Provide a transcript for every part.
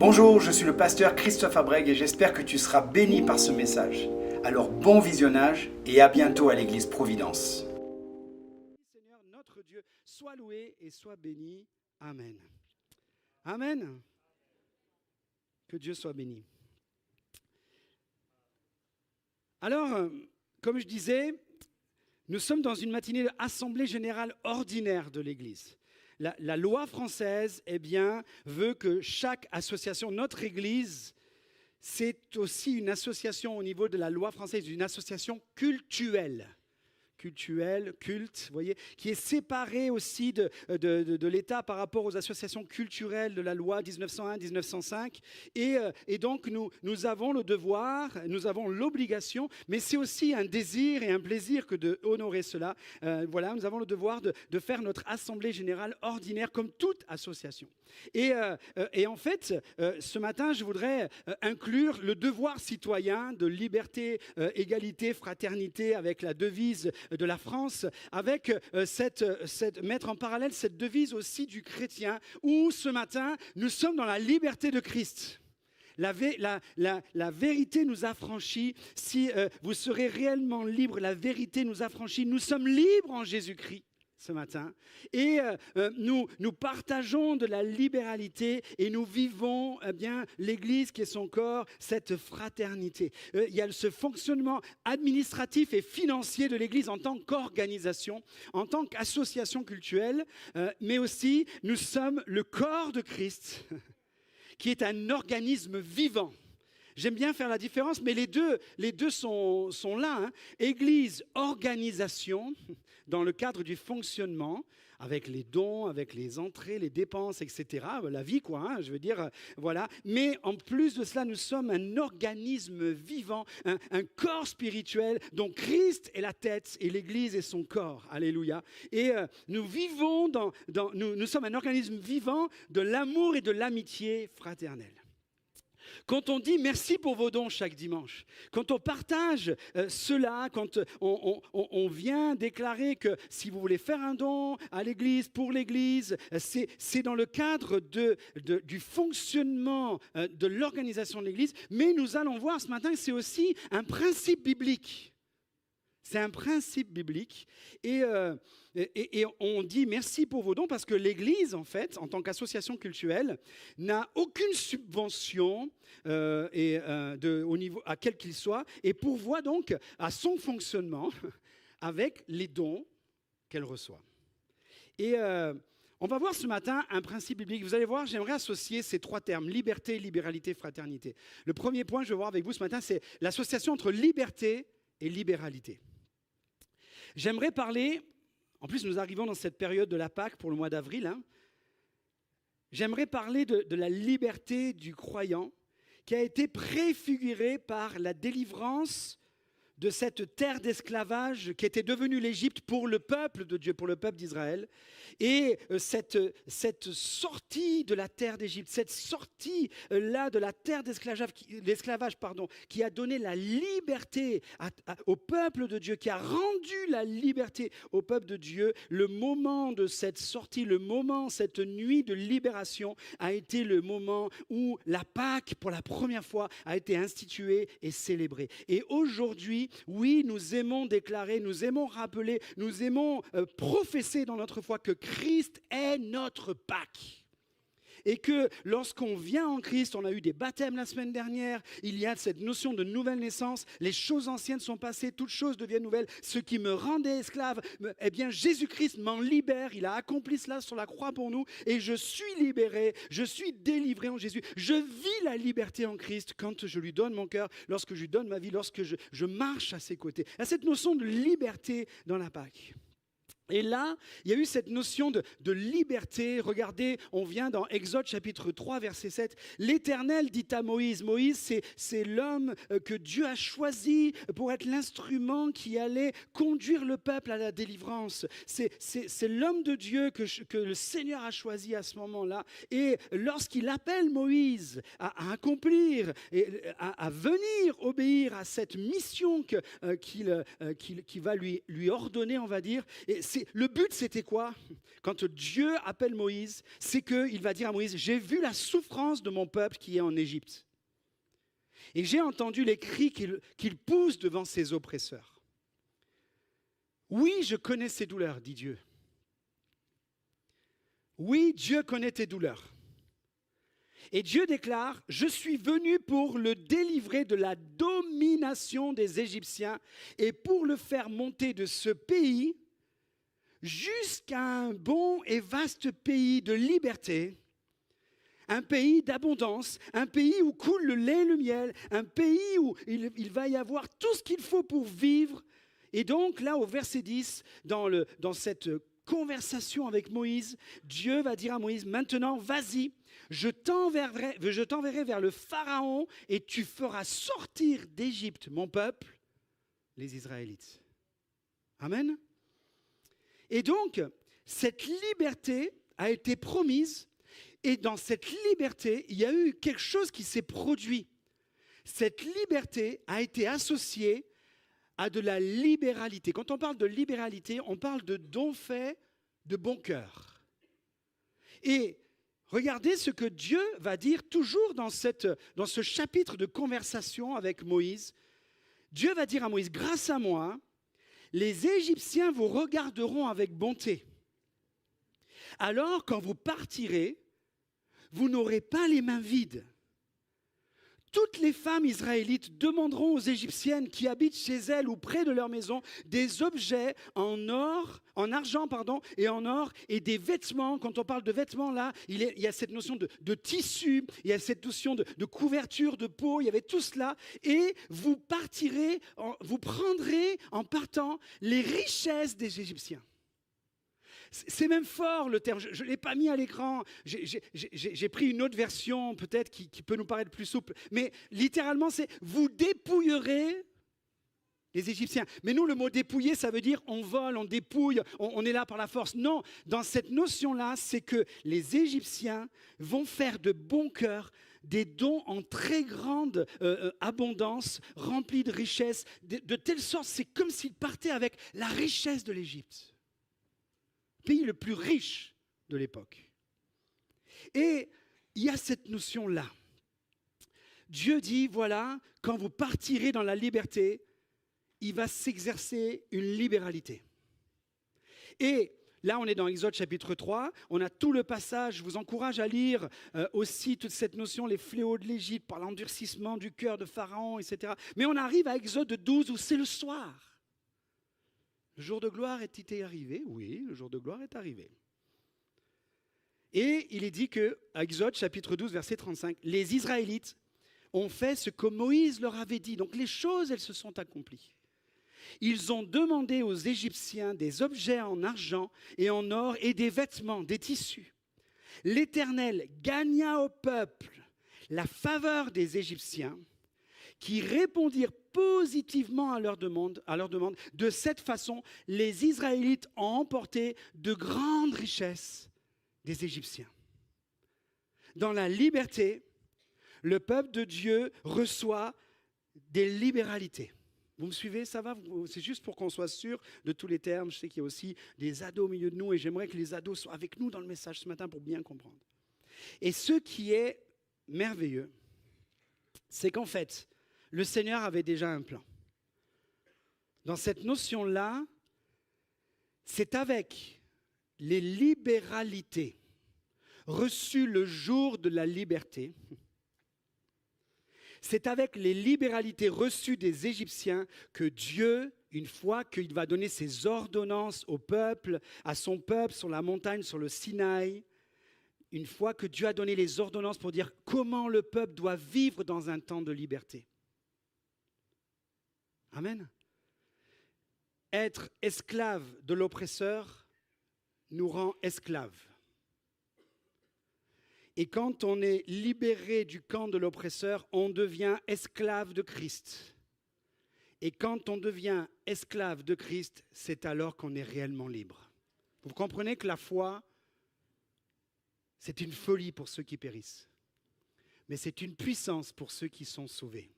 Bonjour, je suis le pasteur Christophe Abreg et j'espère que tu seras béni par ce message. Alors bon visionnage et à bientôt à l'église Providence. Seigneur, notre Dieu, sois loué et sois béni. Amen. Amen. Que Dieu soit béni. Alors, comme je disais, nous sommes dans une matinée d'assemblée générale ordinaire de l'Église. La loi française, veut que chaque association, notre Église, c'est aussi une association au niveau de la loi française, une association cultuelle, culte, vous voyez, qui est séparée aussi de l'État par rapport aux associations culturelles de la loi 1901-1905. Et donc, nous avons le devoir, nous avons l'obligation, mais c'est aussi un désir et un plaisir que d'honorer cela. Nous avons le devoir de faire notre assemblée générale ordinaire comme toute association. Et en fait, ce matin, je voudrais inclure le devoir citoyen de liberté, égalité, fraternité avec la devise de la France, avec mettre en parallèle cette devise aussi du chrétien, où ce matin, nous sommes dans la liberté de Christ. La vérité nous affranchit. Si vous serez réellement libre, la vérité nous affranchit. Nous sommes libres en Jésus-Christ ce matin, et nous partageons de la libéralité et nous vivons l'Église qui est son corps, cette fraternité. Il y a ce fonctionnement administratif et financier de l'Église en tant qu'organisation, en tant qu'association cultuelle, mais aussi nous sommes le corps de Christ qui est un organisme vivant. J'aime bien faire la différence, mais les deux sont là. Église, organisation, dans le cadre du fonctionnement, avec les dons, avec les entrées, les dépenses, etc. La vie, voilà. Mais en plus de cela, nous sommes un organisme vivant, un corps spirituel dont Christ est la tête et l'Église est son corps. Alléluia. Et nous vivons nous sommes un organisme vivant de l'amour et de l'amitié fraternelle. Quand on dit merci pour vos dons chaque dimanche, quand on partage cela, quand on vient déclarer que si vous voulez faire un don à l'Église, pour l'Église, c'est dans le cadre du fonctionnement de l'organisation de l'Église, mais nous allons voir ce matin que c'est aussi un principe biblique. C'est un principe biblique et on dit merci pour vos dons parce que l'Église, en fait, en tant qu'association cultuelle, n'a aucune subvention au niveau, à quel qu'il soit, et pourvoit donc à son fonctionnement avec les dons qu'elle reçoit. Et on va voir ce matin un principe biblique. Vous allez voir, j'aimerais associer ces trois termes, liberté, libéralité, fraternité. Le premier point que je vais voir avec vous ce matin, c'est l'association entre liberté et libéralité. J'aimerais parler, en plus nous arrivons dans cette période de la Pâque pour le mois d'avril, j'aimerais parler de la liberté du croyant qui a été préfigurée par la délivrance de cette terre d'esclavage qui était devenue l'Égypte pour le peuple de Dieu, pour le peuple d'Israël. Et cette sortie de la terre d'Égypte, cette sortie-là de la terre d'esclavage, qui a donné la liberté au peuple de Dieu, qui a rendu la liberté au peuple de Dieu, le moment de cette sortie, cette nuit de libération a été le moment où la Pâque, pour la première fois, a été instituée et célébrée. Et aujourd'hui, oui, nous aimons déclarer, nous aimons rappeler, nous aimons professer dans notre foi que Christ est notre Pâque. Et que lorsqu'on vient en Christ, on a eu des baptêmes la semaine dernière, il y a cette notion de nouvelle naissance, les choses anciennes sont passées, toutes choses deviennent nouvelles. Ce qui me rendait esclave, Jésus-Christ m'en libère, il a accompli cela sur la croix pour nous, et je suis libéré, je suis délivré en Jésus. Je vis la liberté en Christ quand je lui donne mon cœur, lorsque je lui donne ma vie, lorsque je marche à ses côtés. Il y a cette notion de liberté dans la Pâque. Et là, il y a eu cette notion de liberté. Regardez, on vient dans Exode chapitre 3, verset 7. L'Éternel dit à Moïse, Moïse, c'est l'homme que Dieu a choisi pour être l'instrument qui allait conduire le peuple à la délivrance. C'est l'homme de Dieu que le Seigneur a choisi à ce moment-là. Et lorsqu'il appelle Moïse à accomplir, à venir obéir à cette mission qu'il va lui ordonner, on va dire, et le but, c'était quoi? Quand Dieu appelle Moïse, c'est qu'il va dire à Moïse, j'ai vu la souffrance de mon peuple qui est en Égypte. Et j'ai entendu les cris qu'il pousse devant ses oppresseurs. Oui, je connais ses douleurs, dit Dieu. Oui, Dieu connaît tes douleurs. Et Dieu déclare, je suis venu pour le délivrer de la domination des Égyptiens et pour le faire monter de ce pays jusqu'à un bon et vaste pays de liberté, un pays d'abondance, un pays où coule le lait et le miel, un pays où il va y avoir tout ce qu'il faut pour vivre. Et donc là, au verset 10, dans cette conversation avec Moïse, Dieu va dire à Moïse, maintenant, vas-y, je t'enverrai vers le Pharaon et tu feras sortir d'Égypte mon peuple, les Israélites. Amen. Et donc, cette liberté a été promise et dans cette liberté, il y a eu quelque chose qui s'est produit. Cette liberté a été associée à de la libéralité. Quand on parle de libéralité, on parle de dons faits de bon cœur. Et regardez ce que Dieu va dire toujours dans ce chapitre de conversation avec Moïse. Dieu va dire à Moïse, grâce à moi, les Égyptiens vous regarderont avec bonté. Alors, quand vous partirez, vous n'aurez pas les mains vides. Toutes les femmes israélites demanderont aux Égyptiennes qui habitent chez elles ou près de leur maison des objets en argent et en or et des vêtements. Quand on parle de vêtements là, il y a cette notion de tissu, il y a cette notion de couverture, de peau, il y avait tout cela. Et vous prendrez en partant les richesses des Égyptiens. C'est même fort le terme, je ne l'ai pas mis à l'écran, j'ai pris une autre version peut-être qui peut nous paraître plus souple, mais littéralement c'est « vous dépouillerez les Égyptiens ». Mais nous le mot « dépouiller » ça veut dire on vole, on dépouille, on est là par la force. Non, dans cette notion-là, c'est que les Égyptiens vont faire de bon cœur des dons en très grande abondance, remplis de richesses, de telle sorte c'est comme s'ils partaient avec la richesse de l'Égypte. Pays le plus riche de l'époque. Et il y a cette notion-là. Dieu dit, voilà, quand vous partirez dans la liberté, il va s'exercer une libéralité. Et là, on est dans Exode chapitre 3, on a tout le passage, je vous encourage à lire aussi toute cette notion, les fléaux de l'Égypte, par l'endurcissement du cœur de Pharaon, etc. Mais on arrive à Exode 12 où c'est le soir. Le jour de gloire est-il arrivé? Oui, le jour de gloire est arrivé. Et il est dit que, à Exode chapitre 12, verset 35, les Israélites ont fait ce que Moïse leur avait dit. Donc les choses, elles se sont accomplies. Ils ont demandé aux Égyptiens des objets en argent et en or et des vêtements, des tissus. L'Éternel gagna au peuple la faveur des Égyptiens qui répondirent positivement à leur demande. De cette façon, les Israélites ont emporté de grandes richesses des Égyptiens. Dans la liberté, le peuple de Dieu reçoit des libéralités. Vous me suivez, ça va? C'est juste pour qu'on soit sûr de tous les termes. Je sais qu'il y a aussi des ados au milieu de nous et j'aimerais que les ados soient avec nous dans le message ce matin pour bien comprendre. Et ce qui est merveilleux, c'est qu'en fait, le Seigneur avait déjà un plan. Dans cette notion-là, c'est avec les libéralités reçues le jour de la liberté, c'est avec les libéralités reçues des Égyptiens que Dieu, une fois qu'il va donner ses ordonnances au peuple, à son peuple sur la montagne, sur le Sinaï, une fois que Dieu a donné les ordonnances pour dire comment le peuple doit vivre dans un temps de liberté. Amen. Être esclave de l'oppresseur nous rend esclaves. Et quand on est libéré du camp de l'oppresseur, on devient esclave de Christ. Et quand on devient esclave de Christ, c'est alors qu'on est réellement libre. Vous comprenez que la foi, c'est une folie pour ceux qui périssent. Mais c'est une puissance pour ceux qui sont sauvés.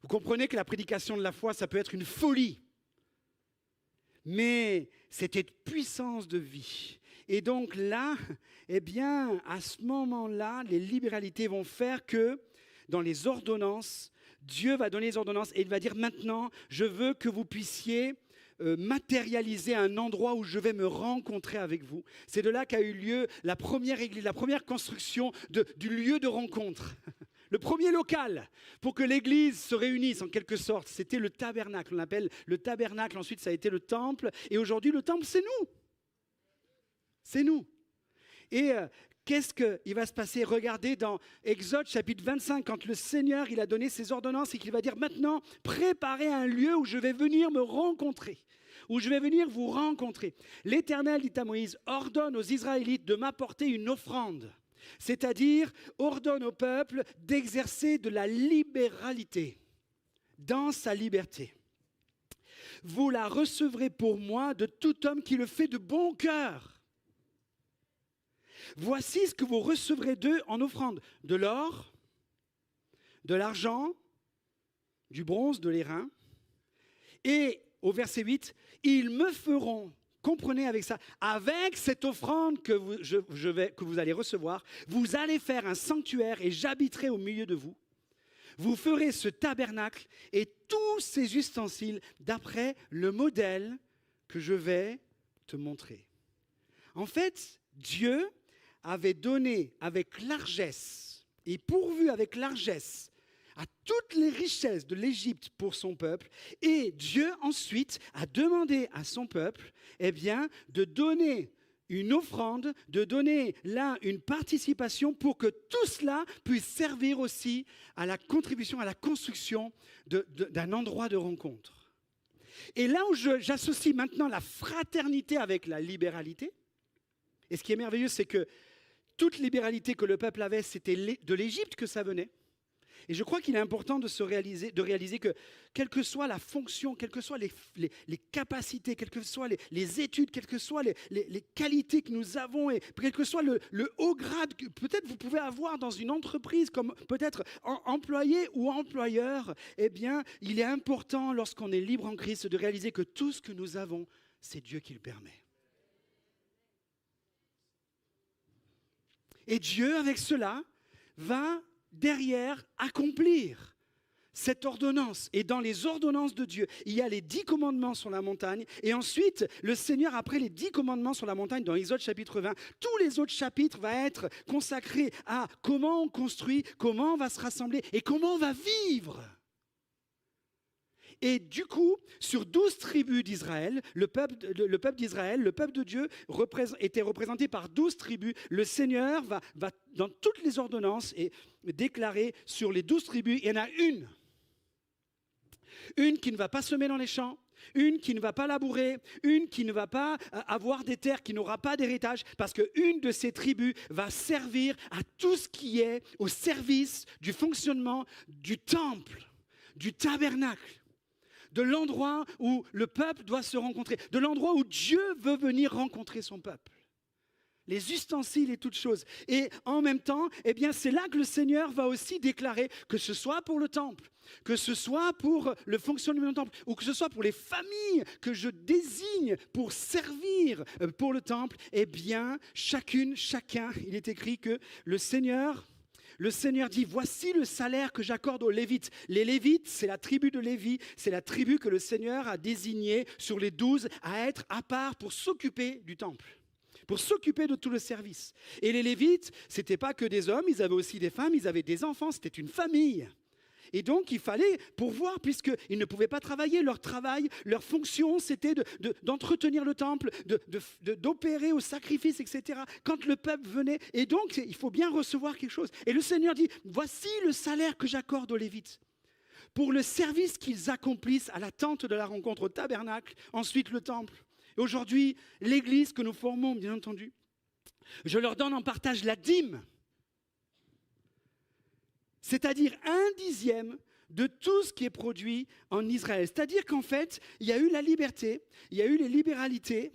Vous comprenez que la prédication de la foi, ça peut être une folie. mais c'était puissance de vie. Et donc là, eh bien, à ce moment-là, les libéralités vont faire que dans les ordonnances, Dieu va donner les ordonnances et il va dire maintenant, je veux que vous puissiez matérialiser un endroit où je vais me rencontrer avec vous. C'est de là qu'a eu lieu la première église, la première construction du lieu de rencontre. Le premier local pour que l'église se réunisse en quelque sorte, c'était le tabernacle. On l'appelle le tabernacle, ensuite ça a été le temple et aujourd'hui le temple c'est nous. C'est nous. Et qu'est-ce qu'il va se passer? Regardez dans Exode chapitre 25, quand le Seigneur il a donné ses ordonnances et qu'il va dire maintenant, préparez un lieu où je vais venir me rencontrer, où je vais venir vous rencontrer. L'Éternel dit à Moïse, ordonne aux Israélites de m'apporter une offrande, c'est-à-dire ordonne au peuple d'exercer de la libéralité dans sa liberté. Vous la recevrez pour moi de tout homme qui le fait de bon cœur. Voici ce que vous recevrez d'eux en offrande. De l'or, de l'argent, du bronze, de l'airain. Et au verset 8, ils me feront, comprenez avec ça, avec cette offrande que vous allez recevoir, vous allez faire un sanctuaire et j'habiterai au milieu de vous. Vous ferez ce tabernacle et tous ses ustensiles d'après le modèle que je vais te montrer. En fait, Dieu avait donné avec largesse et pourvu avec largesse à toutes les richesses de l'Égypte pour son peuple. Et Dieu ensuite a demandé à son peuple de donner une offrande, de donner là une participation pour que tout cela puisse servir aussi à la contribution, à la construction d'un endroit de rencontre. Et là où j'associe maintenant la fraternité avec la libéralité, et ce qui est merveilleux, c'est que toute libéralité que le peuple avait, c'était de l'Égypte que ça venait. Et je crois qu'il est important de réaliser que, quelle que soit la fonction, quelles que soient les capacités, quelles que soient les études, quelles que soient les qualités que nous avons, et quel que soit le haut grade que peut-être vous pouvez avoir dans une entreprise, comme peut-être employé ou employeur, eh bien, il est important, lorsqu'on est libre en Christ, de réaliser que tout ce que nous avons, c'est Dieu qui le permet. Et Dieu, avec cela, va derrière accomplir cette ordonnance. Et dans les ordonnances de Dieu, il y a les 10 commandements sur la montagne. Et ensuite, le Seigneur, après les 10 commandements sur la montagne, dans Exode chapitre 20, tous les autres chapitres vont être consacrés à comment on construit, comment on va se rassembler et comment on va vivre. Et du coup, sur 12 tribus d'Israël, le peuple d'Israël, le peuple de Dieu était représenté par 12 tribus. Le Seigneur va dans toutes les ordonnances et déclarer sur les 12 tribus, il y en a une qui ne va pas semer dans les champs, une qui ne va pas labourer, une qui ne va pas avoir des terres, qui n'aura pas d'héritage, parce qu'une de ces tribus va servir à tout ce qui est au service du fonctionnement du temple, du tabernacle, de l'endroit où le peuple doit se rencontrer, de l'endroit où Dieu veut venir rencontrer son peuple. Les ustensiles et toutes choses. Et en même temps, eh bien, c'est là que le Seigneur va aussi déclarer que ce soit pour le temple, que ce soit pour le fonctionnement du temple, ou que ce soit pour les familles que je désigne pour servir pour le temple, eh bien, chacun, il est écrit que le Seigneur dit, voici le salaire que j'accorde aux Lévites. Les Lévites, c'est la tribu de Lévi, c'est la tribu que le Seigneur a désignée sur les 12 à être à part pour s'occuper du temple, pour s'occuper de tout le service. Et les Lévites, ce n'étaient pas que des hommes, ils avaient aussi des femmes, ils avaient des enfants, c'était une famille. Et donc, il fallait pourvoir, puisqu'ils ne pouvaient pas travailler. Leur travail, leur fonction, c'était d'entretenir le temple, d'opérer au sacrifice, etc. Quand le peuple venait, et donc, il faut bien recevoir quelque chose. Et le Seigneur dit, voici le salaire que j'accorde aux Lévites pour le service qu'ils accomplissent à la tente de la rencontre, au tabernacle, ensuite le temple. Et aujourd'hui, l'église que nous formons, bien entendu, je leur donne en partage la dîme. C'est-à-dire 1/10 de tout ce qui est produit en Israël. C'est-à-dire qu'en fait, il y a eu la liberté, il y a eu les libéralités,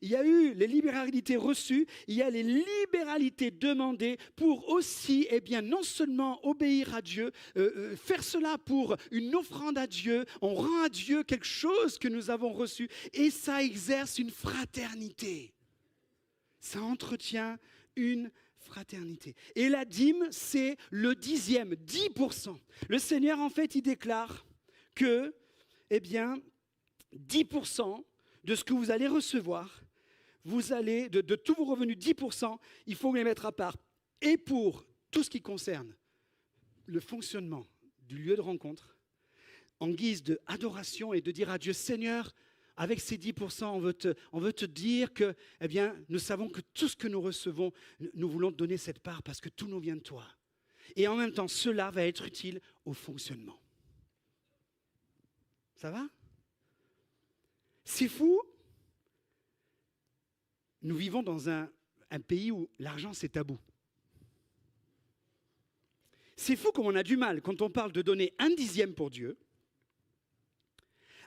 il y a eu les libéralités reçues, il y a les libéralités demandées pour aussi, non seulement obéir à Dieu, faire cela pour une offrande à Dieu, on rend à Dieu quelque chose que nous avons reçu et ça exerce une fraternité. Ça entretient une fraternité. Et la dîme, c'est le 10%. Le Seigneur, en fait, il déclare que, 10% de ce que vous allez recevoir, vous allez, de tous vos revenus, 10%, il faut les mettre à part. Et pour tout ce qui concerne le fonctionnement du lieu de rencontre, en guise d'adoration et de dire à Dieu, Seigneur, avec ces 10%, on veut te dire que, nous savons que tout ce que nous recevons, nous voulons te donner cette part parce que tout nous vient de toi. Et en même temps, cela va être utile au fonctionnement. Ça va ? C'est fou. Nous vivons dans un pays où l'argent, c'est tabou. C'est fou comme on a du mal quand on parle de donner 1/10 pour Dieu,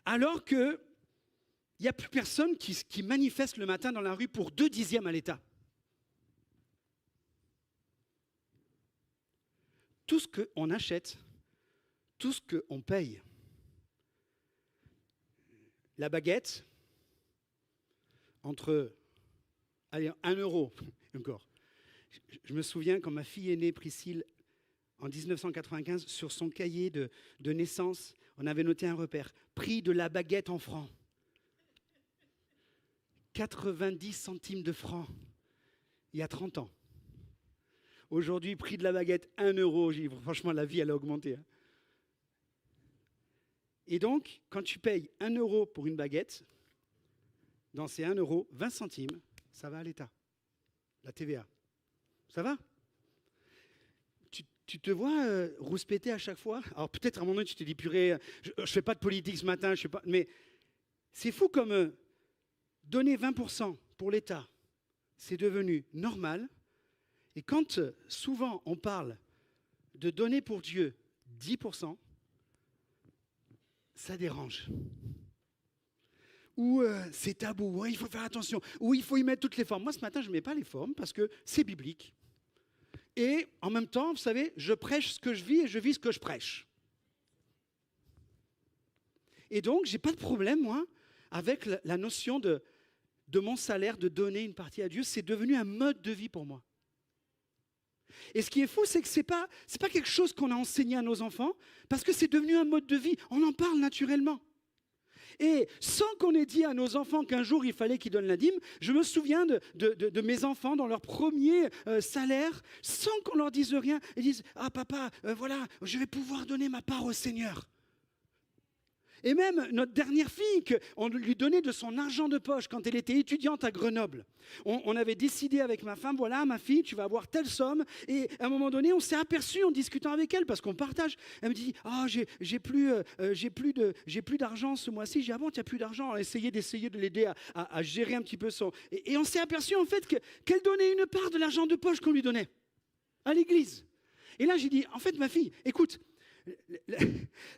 alors que il n'y a plus personne qui manifeste le matin dans la rue pour 2/10 à l'État. Tout ce qu'on achète, tout ce qu'on paye, la baguette, entre 1 euro, encore. Je me souviens quand ma fille est née, Priscille, en 1995, sur son cahier de naissance, on avait noté un repère, prix de la baguette en francs. 90 centimes de francs, il y a 30 ans. Aujourd'hui, prix de la baguette, 1 euro. Franchement, la vie, elle a augmenté. Et donc, quand tu payes 1 euro pour une baguette, dans ces 1 euro, 20 centimes, ça va à l'État. La TVA. Ça va ? Tu te vois rouspéter à chaque fois ? Alors peut-être à un moment donné, tu te dis, purée, je ne fais pas de politique ce matin, je sais pas. Mais c'est fou comme donner 20% pour l'État, c'est devenu normal. Et quand souvent on parle de donner pour Dieu 10%, ça dérange. Ou c'est tabou, il faut faire attention, ou il faut y mettre toutes les formes. Moi ce matin, je ne mets pas les formes parce que c'est biblique. Et en même temps, vous savez, je prêche ce que je vis et je vis ce que je prêche. Et donc, je n'ai pas de problème, moi, avec la notion de mon salaire, de donner une partie à Dieu. C'est devenu un mode de vie pour moi. Et ce qui est fou, c'est que ce n'est pas quelque chose qu'on a enseigné à nos enfants, parce que c'est devenu un mode de vie. On en parle naturellement. Et sans qu'on ait dit à nos enfants qu'un jour il fallait qu'ils donnent la dîme, je me souviens de mes enfants dans leur premier salaire, sans qu'on leur dise rien, ils disent « Ah papa, voilà, je vais pouvoir donner ma part au Seigneur ». Et même notre dernière fille, on lui donnait de son argent de poche quand elle était étudiante à Grenoble. On avait décidé avec ma femme, voilà ma fille, tu vas avoir telle somme. Et à un moment donné, on s'est aperçu en discutant avec elle, parce qu'on partage. Elle me dit, j'ai plus d'argent ce mois-ci. J'ai dit, ah bon, tu n'as plus d'argent. On a essayé de l'aider à gérer un petit peu son... Et on s'est aperçu en fait qu'elle donnait une part de l'argent de poche qu'on lui donnait à l'église. Et là, j'ai dit, en fait, ma fille, écoute,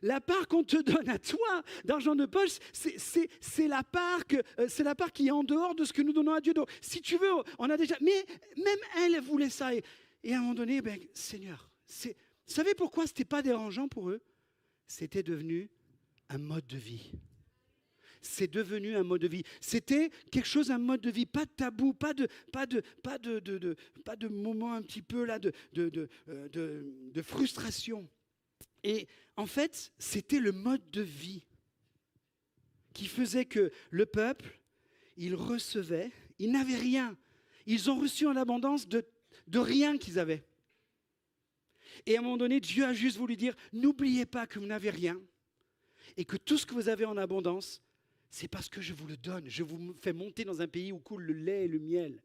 la part qu'on te donne à toi d'argent de poche, c'est la part qui est en dehors de ce que nous donnons à Dieu. Donc, si tu veux, on a déjà... Mais même elle voulait ça. Et à un moment donné, Seigneur, vous savez pourquoi ce n'était pas dérangeant pour eux ? C'était devenu un mode de vie. C'est devenu un mode de vie. C'était quelque chose, un mode de vie, pas de tabou, pas de moment un petit peu là de frustration. Et en fait, c'était le mode de vie qui faisait que le peuple, il recevait, il n'avait rien. Ils ont reçu en abondance de rien qu'ils avaient. Et à un moment donné, Dieu a juste voulu dire, n'oubliez pas que vous n'avez rien et que tout ce que vous avez en abondance, c'est parce que je vous le donne. Je vous fais monter dans un pays où coule le lait et le miel.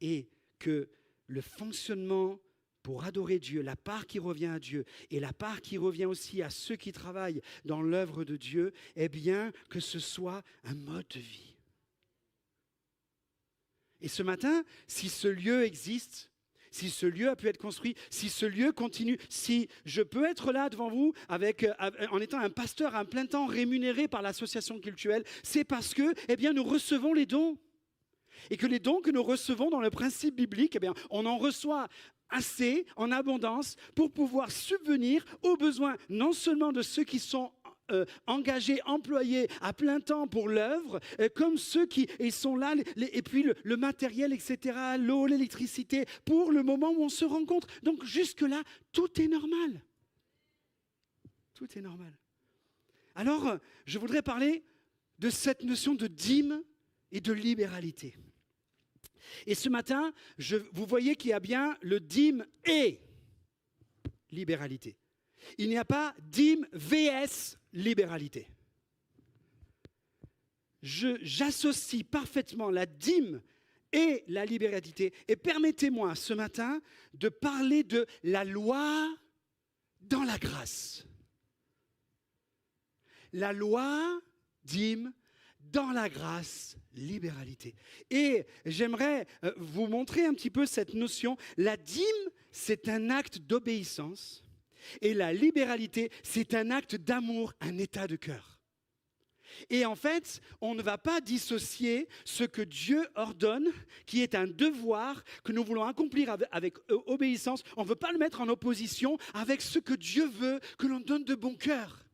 Et que le fonctionnement pour adorer Dieu, la part qui revient à Dieu et la part qui revient aussi à ceux qui travaillent dans l'œuvre de Dieu, que ce soit un mode de vie. Et ce matin, si ce lieu existe, si ce lieu a pu être construit, si ce lieu continue, si je peux être là devant vous en étant un pasteur à plein temps rémunéré par l'association cultuelle, c'est parce que nous recevons les dons. Et que les dons que nous recevons dans le principe biblique, on en reçoit assez, en abondance, pour pouvoir subvenir aux besoins non seulement de ceux qui sont engagés, employés à plein temps pour l'œuvre, comme ceux qui sont là, et puis le matériel, etc., l'eau, l'électricité, pour le moment où on se rencontre. Donc jusque-là, tout est normal. Tout est normal. Alors, je voudrais parler de cette notion de dîme et de libéralité. Et ce matin, vous voyez qu'il y a bien le dîme et libéralité. Il n'y a pas dîme vs libéralité. J'associe parfaitement la dîme et la libéralité. Et permettez-moi ce matin de parler de la loi dans la grâce. La loi, dîme, dans la grâce, libéralité. Et j'aimerais vous montrer un petit peu cette notion. La dîme, c'est un acte d'obéissance. Et la libéralité, c'est un acte d'amour, un état de cœur. Et en fait, on ne va pas dissocier ce que Dieu ordonne, qui est un devoir que nous voulons accomplir avec obéissance. On ne veut pas le mettre en opposition avec ce que Dieu veut que l'on donne de bon cœur.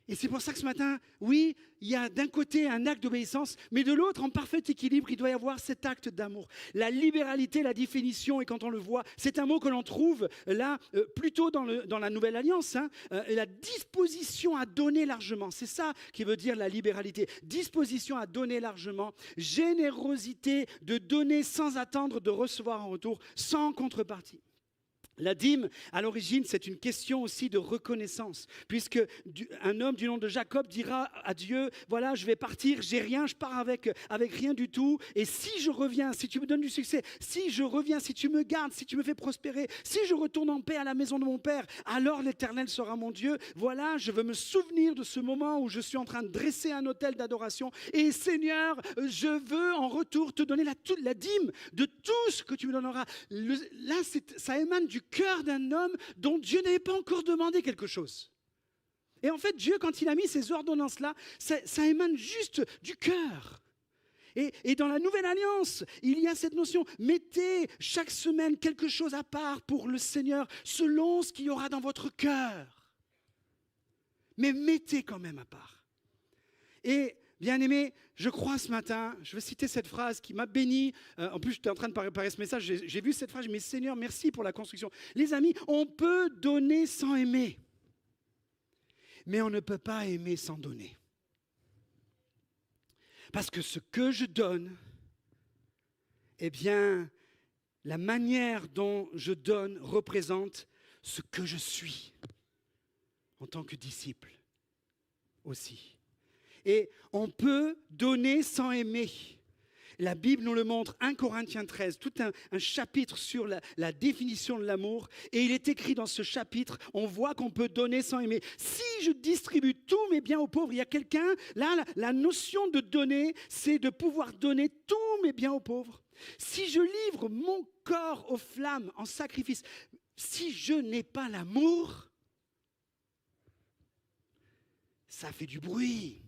Et c'est pour ça que ce matin, oui, il y a d'un côté un acte d'obéissance, mais de l'autre, en parfait équilibre, il doit y avoir cet acte d'amour. La libéralité, la définition, et quand on le voit, c'est un mot que l'on trouve là, plutôt dans la Nouvelle Alliance, la disposition à donner largement. C'est ça qui veut dire la libéralité. Disposition à donner largement, générosité de donner sans attendre de recevoir en retour, sans contrepartie. La dîme, à l'origine, c'est une question aussi de reconnaissance, puisque un homme du nom de Jacob dira à Dieu, voilà, je vais partir, j'ai rien, je pars avec rien du tout, et si je reviens, si tu me donnes du succès, si je reviens, si tu me gardes, si tu me fais prospérer, si je retourne en paix à la maison de mon Père, alors l'Éternel sera mon Dieu. Voilà, je veux me souvenir de ce moment où je suis en train de dresser un autel d'adoration, et Seigneur, je veux en retour te donner la dîme de tout ce que tu me donneras. Là, ça émane du cœur d'un homme dont Dieu n'avait pas encore demandé quelque chose. Et en fait, Dieu, quand il a mis ces ordonnances-là, ça émane juste du cœur. Et dans la Nouvelle Alliance, il y a cette notion, mettez chaque semaine quelque chose à part pour le Seigneur, selon ce qu'il y aura dans votre cœur. Mais mettez quand même à part. Et bien-aimés, je crois ce matin, je vais citer cette phrase qui m'a béni. En plus, j'étais en train de préparer ce message, j'ai vu cette phrase, mais Seigneur, merci pour la construction. Les amis, on peut donner sans aimer, mais on ne peut pas aimer sans donner. Parce que ce que je donne, la manière dont je donne représente ce que je suis en tant que disciple aussi. Et on peut donner sans aimer. La Bible nous le montre, 1 Corinthiens 13, tout un chapitre sur la définition de l'amour. Et il est écrit dans ce chapitre, on voit qu'on peut donner sans aimer. Si je distribue tous mes biens aux pauvres, il y a quelqu'un, là, la notion de donner, c'est de pouvoir donner tous mes biens aux pauvres. Si je livre mon corps aux flammes en sacrifice, si je n'ai pas l'amour, ça fait du bruit.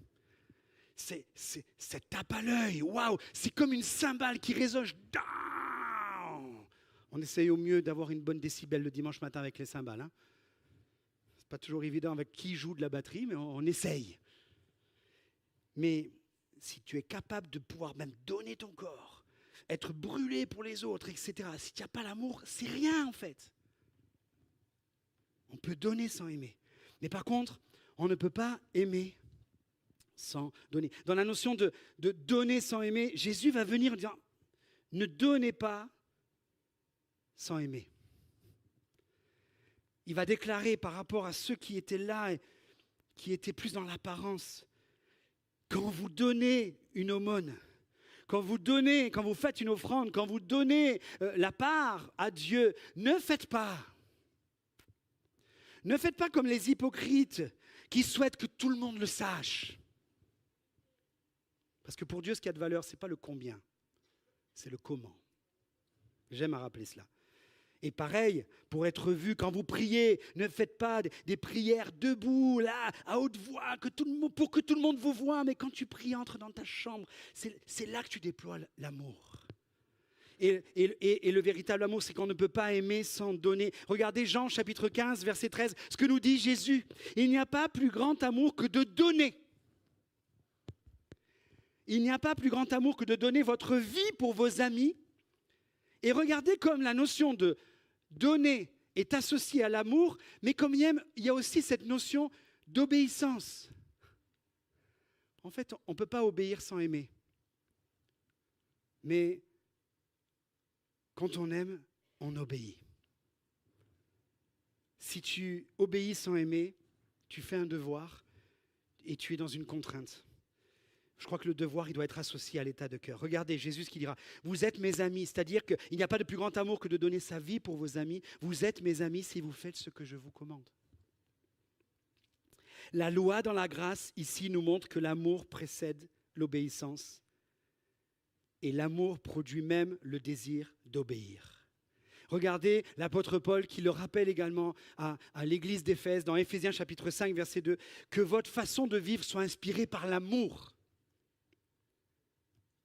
Ça tape à l'œil, waouh, c'est comme une cymbale qui résonne. On essaye au mieux d'avoir une bonne décibel le dimanche matin avec les cymbales. Hein. C'est pas toujours évident avec qui joue de la batterie, mais on essaye. Mais si tu es capable de pouvoir même donner ton corps, être brûlé pour les autres, etc., si tu n'as pas l'amour, c'est rien en fait. On peut donner sans aimer. Mais par contre, on ne peut pas aimer sans donner. Dans la notion de donner sans aimer, Jésus va venir en disant, ne donnez pas sans aimer. Il va déclarer par rapport à ceux qui étaient là, qui étaient plus dans l'apparence, quand vous donnez une aumône, quand vous faites une offrande, quand vous donnez la part à Dieu, ne faites pas comme les hypocrites qui souhaitent que tout le monde le sache. Parce que pour Dieu, ce qui a de valeur, ce n'est pas le combien. c'est le comment. J'aime à rappeler cela. Et pareil, pour être vu, quand vous priez, ne faites pas des prières debout, là, à haute voix, pour que tout le monde vous voie. Mais quand tu pries, entre dans ta chambre. C'est là que tu déploies l'amour. Et le véritable amour, c'est qu'on ne peut pas aimer sans donner. Regardez Jean chapitre 15, verset 13, ce que nous dit Jésus. Il n'y a pas plus grand amour que de donner. Il n'y a pas plus grand amour que de donner votre vie pour vos amis. Et regardez comme la notion de donner est associée à l'amour, mais comme il y a aussi cette notion d'obéissance. En fait, on ne peut pas obéir sans aimer. Mais quand on aime, on obéit. Si tu obéis sans aimer, tu fais un devoir et tu es dans une contrainte. Je crois que le devoir, il doit être associé à l'état de cœur. Regardez Jésus ce qu'il dira. Vous êtes mes amis, c'est-à-dire qu'il n'y a pas de plus grand amour que de donner sa vie pour vos amis. Vous êtes mes amis si vous faites ce que je vous commande. La loi dans la grâce, ici, nous montre que l'amour précède l'obéissance. Et l'amour produit même le désir d'obéir. Regardez l'apôtre Paul qui le rappelle également à l'église d'Éphèse, dans Éphésiens chapitre 5, verset 2, que votre façon de vivre soit inspirée par l'amour.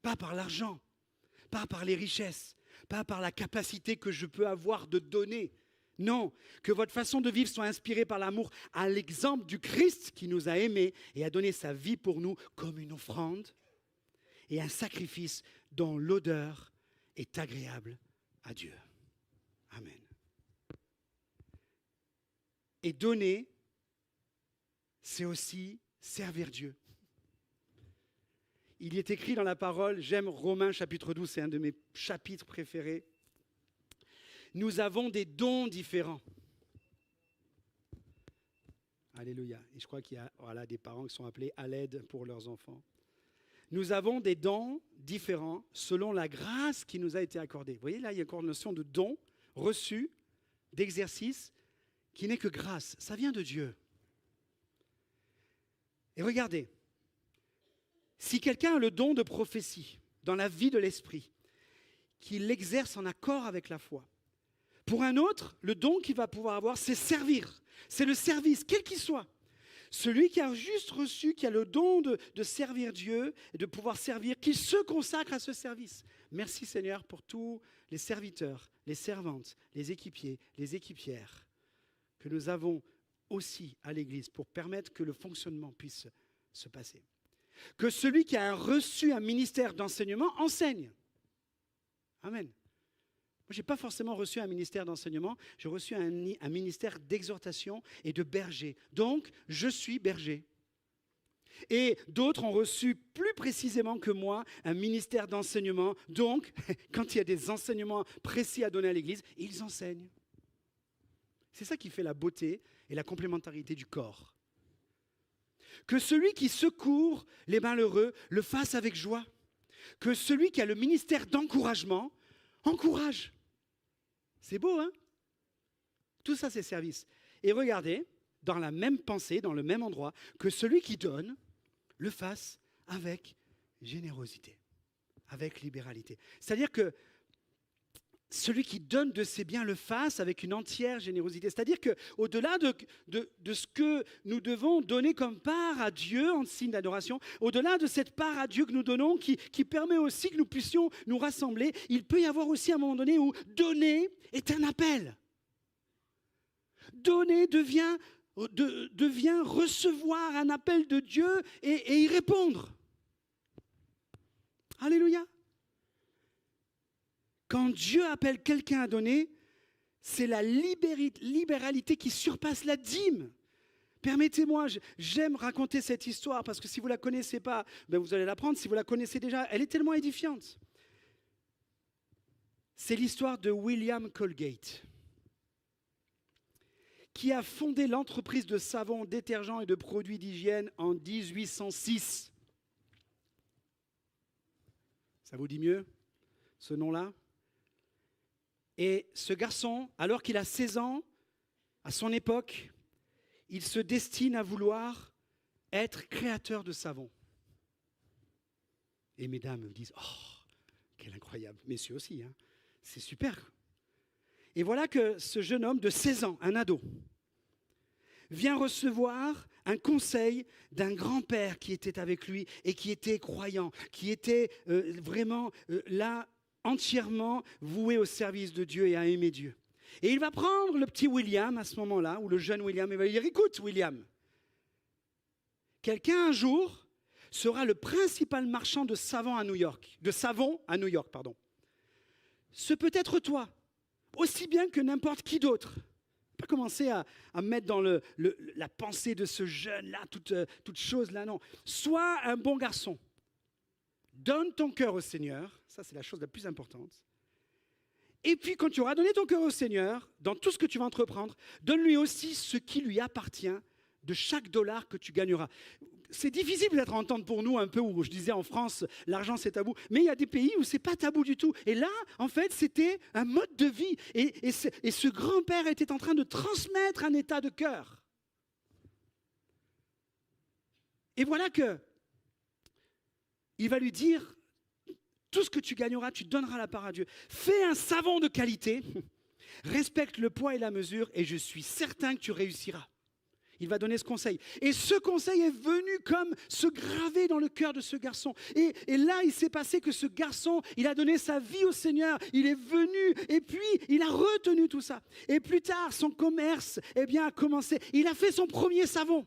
Pas par l'argent, pas par les richesses, pas par la capacité que je peux avoir de donner. Non, que votre façon de vivre soit inspirée par l'amour à l'exemple du Christ qui nous a aimés et a donné sa vie pour nous comme une offrande et un sacrifice dont l'odeur est agréable à Dieu. Amen. Et donner, c'est aussi servir Dieu. Il y est écrit dans la parole, j'aime Romains chapitre 12, c'est un de mes chapitres préférés. Nous avons des dons différents. Alléluia. Et je crois qu'il y a des parents qui sont appelés à l'aide pour leurs enfants. Nous avons des dons différents selon la grâce qui nous a été accordée. Vous voyez, là, il y a encore une notion de don reçu, d'exercice, qui n'est que grâce. Ça vient de Dieu. Et regardez, si quelqu'un a le don de prophétie dans la vie de l'esprit, qu'il l'exerce en accord avec la foi, pour un autre, le don qu'il va pouvoir avoir, c'est servir. C'est le service, quel qu'il soit. Celui qui a juste reçu, qui a le don de servir Dieu et de pouvoir servir, qu'il se consacre à ce service. Merci Seigneur pour tous les serviteurs, les servantes, les équipiers, les équipières que nous avons aussi à l'Église pour permettre que le fonctionnement puisse se passer. Que celui qui a reçu un ministère d'enseignement enseigne. Amen. Moi, je n'ai pas forcément reçu un ministère d'enseignement, j'ai reçu un ministère d'exhortation et de berger. Donc, je suis berger. Et d'autres ont reçu plus précisément que moi un ministère d'enseignement. Donc, quand il y a des enseignements précis à donner à l'Église, ils enseignent. C'est ça qui fait la beauté et la complémentarité du corps. Que celui qui secourt les malheureux le fasse avec joie. Que celui qui a le ministère d'encouragement encourage. C'est beau, hein? Tout ça, c'est service. Et regardez, dans la même pensée, dans le même endroit, que celui qui donne le fasse avec générosité, avec libéralité. C'est-à-dire que celui qui donne de ses biens le fasse avec une entière générosité. C'est-à-dire qu'au-delà de ce que nous devons donner comme part à Dieu en signe d'adoration, au-delà de cette part à Dieu que nous donnons, qui permet aussi que nous puissions nous rassembler, il peut y avoir aussi un moment donné où donner est un appel. Donner devient recevoir un appel de Dieu et y répondre. Alléluia. Quand Dieu appelle quelqu'un à donner, c'est la libéralité qui surpasse la dîme. Permettez-moi, j'aime raconter cette histoire parce que si vous ne la connaissez pas, ben vous allez l'apprendre. Si vous la connaissez déjà, elle est tellement édifiante. C'est l'histoire de William Colgate, qui a fondé l'entreprise de savon, détergents et de produits d'hygiène en 1806. Ça vous dit mieux, ce nom-là ? Et ce garçon, alors qu'il a 16 ans, à son époque, il se destine à vouloir être créateur de savon. Et mesdames me disent, oh, Quel incroyable. Messieurs aussi, hein. C'est super. Et voilà que ce jeune homme de 16 ans, un ado, vient recevoir un conseil d'un grand-père qui était avec lui et qui était croyant, qui était vraiment là, entièrement voué au service de Dieu et à aimer Dieu. Et il va prendre le petit William à ce moment-là, ou le jeune William, et va lui dire, écoute William, quelqu'un un jour sera le principal marchand de savon à New York, pardon. Ce peut être toi, aussi bien que n'importe qui d'autre. Pas commencer à mettre dans la pensée de ce jeune-là, toute chose-là, non. Sois un bon garçon. Donne ton cœur au Seigneur, ça c'est la chose la plus importante. Et puis quand tu auras donné ton cœur au Seigneur, dans tout ce que tu vas entreprendre, donne-lui aussi ce qui lui appartient de chaque dollar que tu gagneras. C'est difficile d'être entendre pour nous un peu, où je disais en France, l'argent c'est tabou, mais il y a des pays où c'est pas tabou du tout. Et là, en fait, c'était un mode de vie. Et ce grand-père était en train de transmettre un état de cœur. Et voilà que il va lui dire, tout ce que tu gagneras, tu donneras la part à Dieu. Fais un savon de qualité, respecte le poids et la mesure, et je suis certain que tu réussiras. Il va donner ce conseil. Et ce conseil est venu comme se graver dans le cœur de ce garçon. Et là, il s'est passé que ce garçon, il a donné sa vie au Seigneur. Il est venu et puis il a retenu tout ça. Et plus tard, son commerce a commencé. Il a fait son premier savon.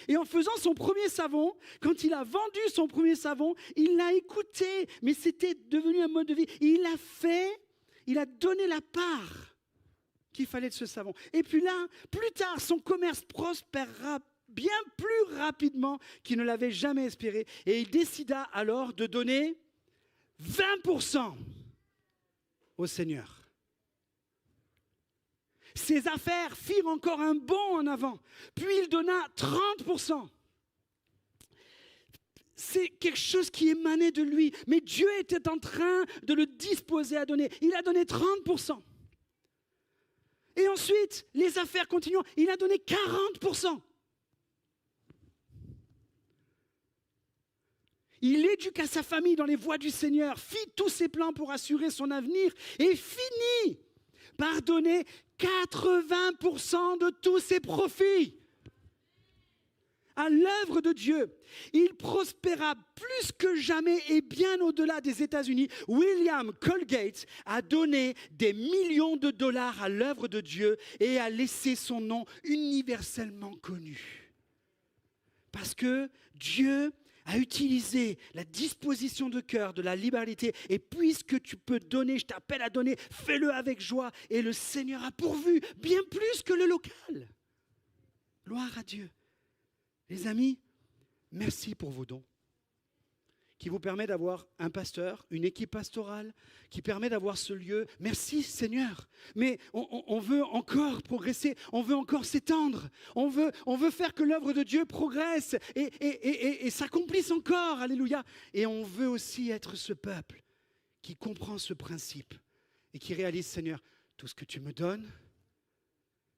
Et en faisant son premier savon, quand il a vendu son premier savon, il l'a écouté. Mais c'était devenu un mode de vie. Il a donné la part qu'il fallait de ce savon. Et puis là, plus tard, son commerce prospérera bien plus rapidement qu'il ne l'avait jamais espéré. Et il décida alors de donner 20% au Seigneur. Ses affaires firent encore un bond en avant. Puis il donna 30%. C'est quelque chose qui émanait de lui. Mais Dieu était en train de le disposer à donner. Il a donné 30%. Et ensuite, les affaires continuent. Il a donné 40%. Il éduqua sa famille dans les voies du Seigneur, fit tous ses plans pour assurer son avenir et finit par donner 80% de tous ses profits à l'œuvre de Dieu. Il prospéra plus que jamais et bien au-delà des États-Unis. William Colgate a donné des millions de dollars à l'œuvre de Dieu et a laissé son nom universellement connu. Parce que Dieu a utilisé la disposition de cœur, de la libéralité. Et puisque tu peux donner, je t'appelle à donner, fais-le avec joie. Et le Seigneur a pourvu bien plus que le local. Gloire à Dieu. Les amis, merci pour vos dons, qui vous permet d'avoir un pasteur, une équipe pastorale, qui permet d'avoir ce lieu. Merci Seigneur. Mais on veut encore progresser, on veut encore s'étendre, on veut faire que l'œuvre de Dieu progresse et s'accomplisse encore. Alléluia. Et on veut aussi être ce peuple qui comprend ce principe et qui réalise, Seigneur, tout ce que tu me donnes,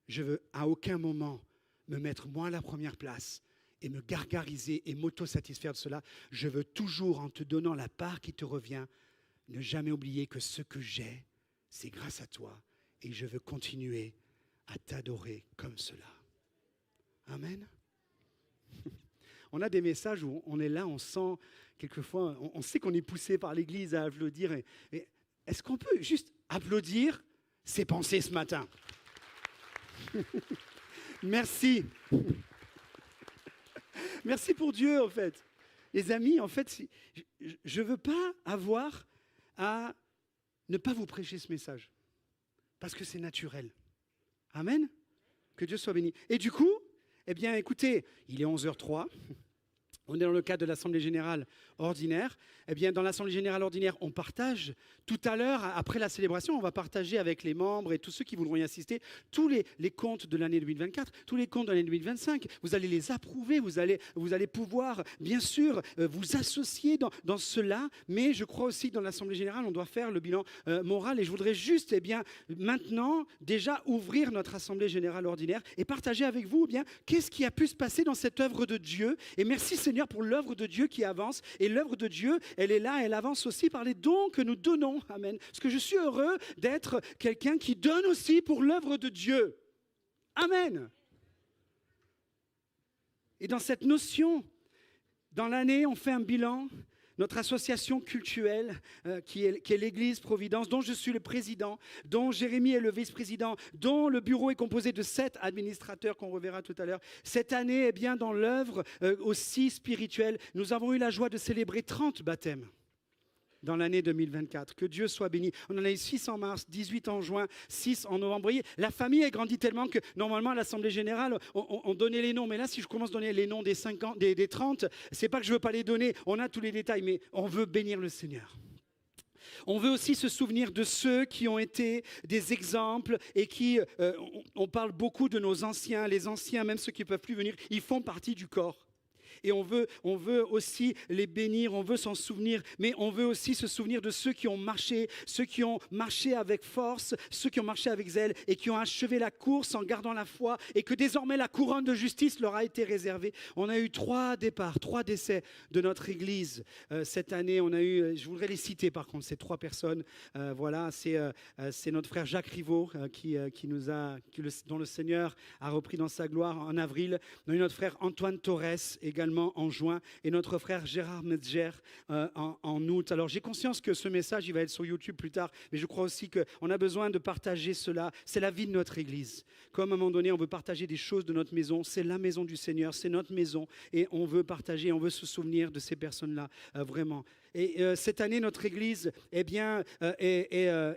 je veux à aucun moment me mettre moi à la première place et me gargariser et m'auto-satisfaire de cela. Je veux toujours, en te donnant la part qui te revient, ne jamais oublier que ce que j'ai, c'est grâce à toi. Et je veux continuer à t'adorer comme cela. Amen. On a des messages où on est là, on sent quelquefois, on sait qu'on est poussé par l'Église à applaudir. Et est-ce qu'on peut juste applaudir ses pensées ce matin? Merci. Merci pour Dieu, en fait. Les amis, en fait, je ne veux pas avoir à ne pas vous prêcher ce message. Parce que c'est naturel. Amen. Que Dieu soit béni. Et du coup, eh bien, écoutez, il est 11h03. On est dans le cadre de l'Assemblée Générale Ordinaire. Eh bien, dans l'Assemblée Générale Ordinaire, on partage. Tout à l'heure, après la célébration, on va partager avec les membres et tous ceux qui voudront y assister tous les comptes de l'année 2024, tous les comptes de l'année 2025. Vous allez les approuver, vous allez pouvoir, bien sûr, vous associer dans cela. Mais je crois aussi que dans l'Assemblée Générale, on doit faire le bilan moral. Et je voudrais juste, eh bien, maintenant, déjà ouvrir notre Assemblée Générale Ordinaire et partager avec vous, eh bien, qu'est-ce qui a pu se passer dans cette œuvre de Dieu. Et merci Seigneur, Seigneur pour l'œuvre de Dieu qui avance. Et l'œuvre de Dieu, elle est là, elle avance aussi par les dons que nous donnons. Amen. Parce que je suis heureux d'être quelqu'un qui donne aussi pour l'œuvre de Dieu. Amen. Et dans cette notion, dans l'année, on fait un bilan. Notre association cultuelle, qui est l'Église Providence, dont je suis le président, dont Jérémy est le vice-président, dont le bureau est composé de 7 administrateurs qu'on reverra tout à l'heure. Cette année, eh bien, dans l'œuvre aussi spirituelle, nous avons eu la joie de célébrer 30 baptêmes dans l'année 2024. Que Dieu soit béni. On en a eu 6 en mars, 18 en juin, 6 en novembre. La famille a grandi tellement que normalement à l'Assemblée Générale, on donnait les noms. Mais là, si je commence à donner les noms des 50, des 30, c'est pas que je veux pas les donner. On a tous les détails, mais on veut bénir le Seigneur. On veut aussi se souvenir de ceux qui ont été des exemples et qui, on parle beaucoup de nos anciens. Les anciens, même ceux qui ne peuvent plus venir, ils font partie du corps. Et on veut aussi les bénir, on veut s'en souvenir, mais on veut aussi se souvenir de ceux qui ont marché avec force, ceux qui ont marché avec zèle et qui ont achevé la course en gardant la foi et que désormais la couronne de justice leur a été réservée. On a eu 3 départs, 3 décès de notre Église cette année. On a eu, je voudrais les citer par contre, ces 3 personnes. Voilà, c'est notre frère Jacques Rivaux dont le Seigneur a repris dans sa gloire en avril. On a eu notre frère Antoine Torres également en juin, et notre frère Gérard Metzger en août. Alors j'ai conscience que ce message, il va être sur YouTube plus tard, mais je crois aussi qu'on a besoin de partager cela. C'est la vie de notre Église. Comme à un moment donné, on veut partager des choses de notre maison, c'est la maison du Seigneur, c'est notre maison, et on veut partager, on veut se souvenir de ces personnes-là, vraiment. Et cette année, notre Église, eh bien, il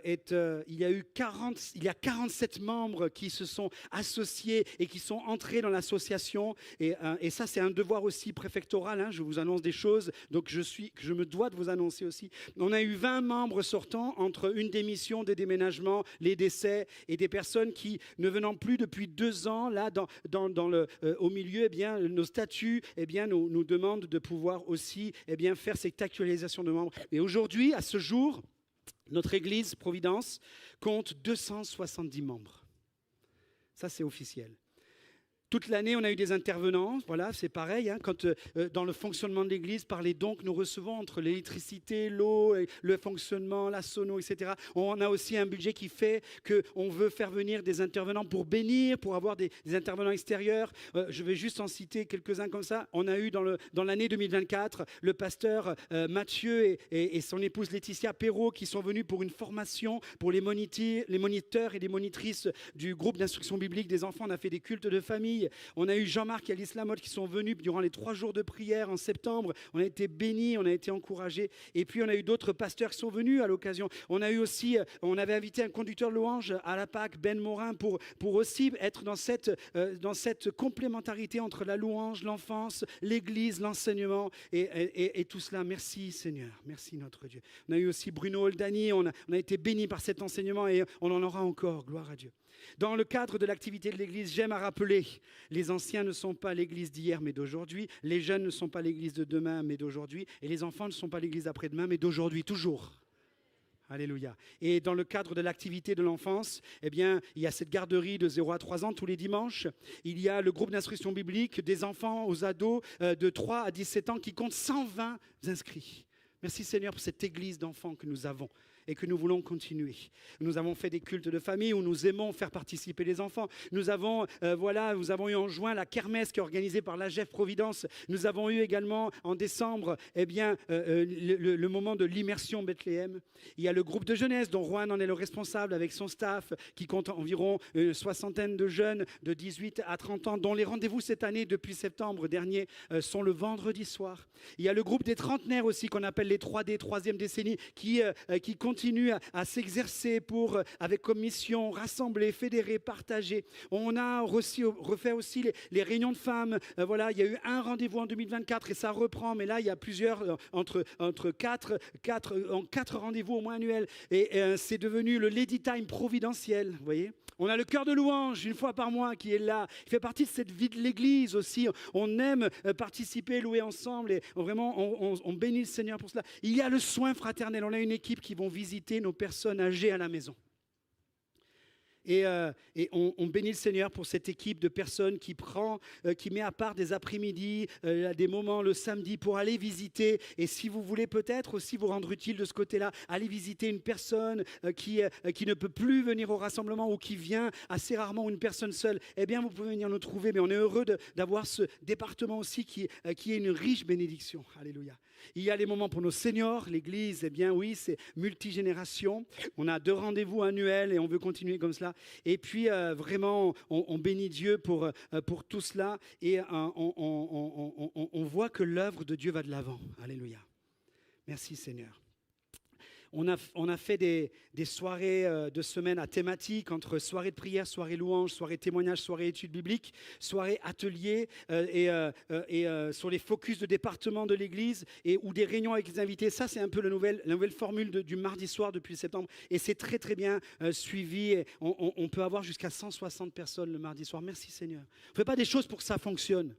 y a 47 membres qui se sont associés et qui sont entrés dans l'association. Et ça, c'est un devoir aussi préfectoral. Hein, je vous annonce des choses, donc je me dois de vous annoncer aussi. On a eu 20 membres sortants entre une démission, des déménagements, les décès et des personnes qui, ne venant plus depuis 2 ans, là, au milieu, eh bien, nos statuts, eh bien, nous demandent de pouvoir aussi, eh bien, faire cette actualisation de membres. Et aujourd'hui, à ce jour, notre Église Providence compte 270 membres. Ça, c'est officiel. Toute l'année, on a eu des intervenants, voilà, c'est pareil, hein, quand dans le fonctionnement de l'Église, par les dons que nous recevons entre l'électricité, l'eau, le fonctionnement, la sono, etc. On a aussi un budget qui fait qu'on veut faire venir des intervenants pour bénir, pour avoir des intervenants extérieurs. Je vais juste en citer quelques-uns comme ça. On a eu dans l'année 2024, le pasteur Mathieu et son épouse Laetitia Perrault qui sont venus pour une formation pour les moniteurs et les monitrices du groupe d'instruction biblique des enfants. On a fait des cultes de famille. On a eu Jean-Marc et Alice Lamotte qui sont venus durant les 3 jours de prière en septembre. On a été bénis, on a été encouragés. Et puis on a eu d'autres pasteurs qui sont venus à l'occasion. On a eu aussi, on avait invité un conducteur de louange à la Pâque, Ben Morin, pour aussi être dans cette complémentarité entre la louange, l'enfance, l'église, l'enseignement et tout cela. Merci Seigneur, merci notre Dieu. On a eu aussi Bruno Oldani, on a été bénis par cet enseignement et on en aura encore, gloire à Dieu. Dans le cadre de l'activité de l'Église, j'aime à rappeler, les anciens ne sont pas l'Église d'hier mais d'aujourd'hui, les jeunes ne sont pas l'Église de demain mais d'aujourd'hui, et les enfants ne sont pas l'Église d'après-demain mais d'aujourd'hui, toujours. Alléluia. Et dans le cadre de l'activité de l'enfance, eh bien, il y a cette garderie de 0 à 3 ans tous les dimanches. Il y a le groupe d'instruction biblique des enfants aux ados de 3 à 17 ans qui compte 120 inscrits. Merci Seigneur pour cette église d'enfants que nous avons et que nous voulons continuer. Nous avons fait des cultes de famille où nous aimons faire participer les enfants. Nous avons eu en juin la kermesse qui est organisée par l'AGEF Providence. Nous avons eu également en décembre le moment de l'immersion Bethléem. Il y a le groupe de jeunesse dont Juan en est le responsable avec son staff qui compte environ une 60aine de jeunes de 18 à 30 ans dont les rendez-vous cette année depuis septembre dernier sont le vendredi soir. Il y a le groupe des trentenaires aussi qu'on appelle les 3D, 3e décennie, qui continue à s'exercer pour, avec comme mission, rassembler, fédérer, partager. On a refait aussi les réunions de femmes. Voilà, il y a eu un rendez-vous en 2024 et ça reprend, mais là, il y a plusieurs, entre 4 rendez-vous au moins annuels. Et c'est devenu le Lady Time providentiel, vous voyez. On a le cœur de louange, une fois par mois, qui est là. Il fait partie de cette vie de l'Église aussi. On aime participer, louer ensemble. Et vraiment, on bénit le Seigneur pour cela. Il y a le soin fraternel. On a une équipe qui vont visiter nos personnes âgées à la maison. Et on bénit le Seigneur pour cette équipe de personnes qui met à part des après-midi, des moments le samedi pour aller visiter. Et si vous voulez peut-être aussi vous rendre utile de ce côté-là, aller visiter une personne qui ne peut plus venir au rassemblement ou qui vient assez rarement, ou une personne seule, eh bien vous pouvez venir nous trouver. Mais on est heureux d'avoir ce département aussi qui est une riche bénédiction. Alléluia. Il y a les moments pour nos seniors. L'église, eh bien oui, c'est multigénération. On a 2 rendez-vous annuels et on veut continuer comme cela. Et puis vraiment, on bénit Dieu pour tout cela. Et on voit que l'œuvre de Dieu va de l'avant. Alléluia. Merci Seigneur. On a fait des soirées de semaine à thématique, entre soirée de prière, soirée louange, soirée témoignage, soirée études bibliques, soirée atelier et sur les focus de département de l'église ou des réunions avec les invités. Ça, c'est un peu la nouvelle formule du mardi soir depuis septembre. Et c'est très, très bien suivi. Et on peut avoir jusqu'à 160 personnes le mardi soir. Merci Seigneur. On ne fait pas des choses pour que ça fonctionne.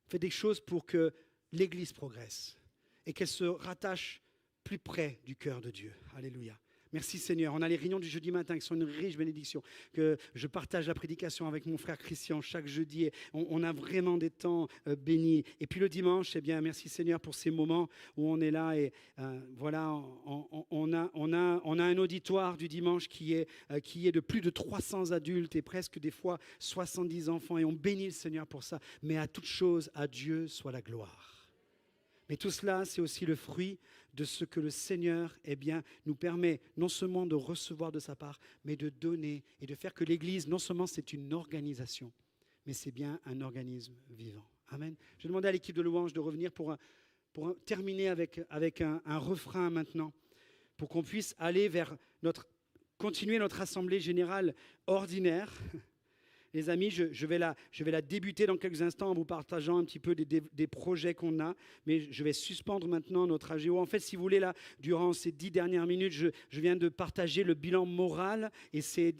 On fait des choses pour que l'église progresse et qu'elle se rattache plus près du cœur de Dieu. Alléluia. Merci Seigneur. On a les réunions du jeudi matin qui sont une riche bénédiction, que je partage la prédication avec mon frère Christian chaque jeudi. Et on a vraiment des temps bénis. Et puis le dimanche, eh bien, merci Seigneur pour ces moments où on est là et voilà, on a un auditoire du dimanche qui est de plus de 300 adultes et presque des fois 70 enfants. Et on bénit le Seigneur pour ça. Mais à toute chose, à Dieu soit la gloire. Mais tout cela, c'est aussi le fruit de ce que le Seigneur nous permet non seulement de recevoir de sa part, mais de donner et de faire que l'Église, non seulement c'est une organisation, mais c'est bien un organisme vivant. Amen. Je vais demander à l'équipe de louange de revenir pour terminer avec un refrain maintenant, pour qu'on puisse aller vers continuer notre assemblée générale ordinaire. Les amis, je vais la débuter dans quelques instants en vous partageant un petit peu des projets qu'on a, mais je vais suspendre maintenant notre AGO. En fait, si vous voulez, là, durant ces 10 dernières minutes, je viens de partager le bilan moral, et c'est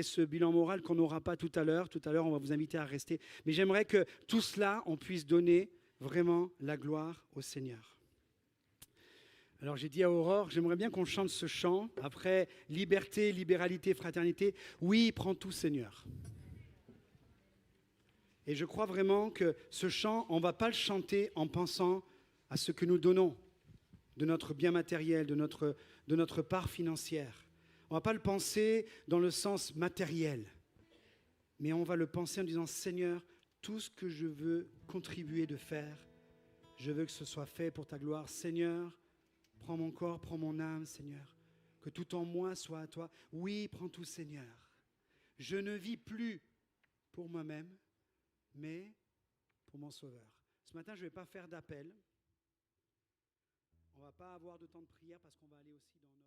ce bilan moral qu'on n'aura pas tout à l'heure. Tout à l'heure, on va vous inviter à rester. Mais j'aimerais que tout cela, on puisse donner vraiment la gloire au Seigneur. Alors j'ai dit à Aurore, j'aimerais bien qu'on chante ce chant, après liberté, libéralité, fraternité. Oui, prends tout Seigneur. Et je crois vraiment que ce chant, on ne va pas le chanter en pensant à ce que nous donnons, de notre bien matériel, de notre part financière. On ne va pas le penser dans le sens matériel, mais on va le penser en disant, Seigneur, tout ce que je veux contribuer de faire, je veux que ce soit fait pour ta gloire. Seigneur, prends mon corps, prends mon âme, Seigneur, que tout en moi soit à toi. Oui, prends tout, Seigneur. Je ne vis plus pour moi-même, mais pour mon Sauveur. Ce matin, je ne vais pas faire d'appel. On ne va pas avoir de temps de prière parce qu'on va aller aussi dans notre...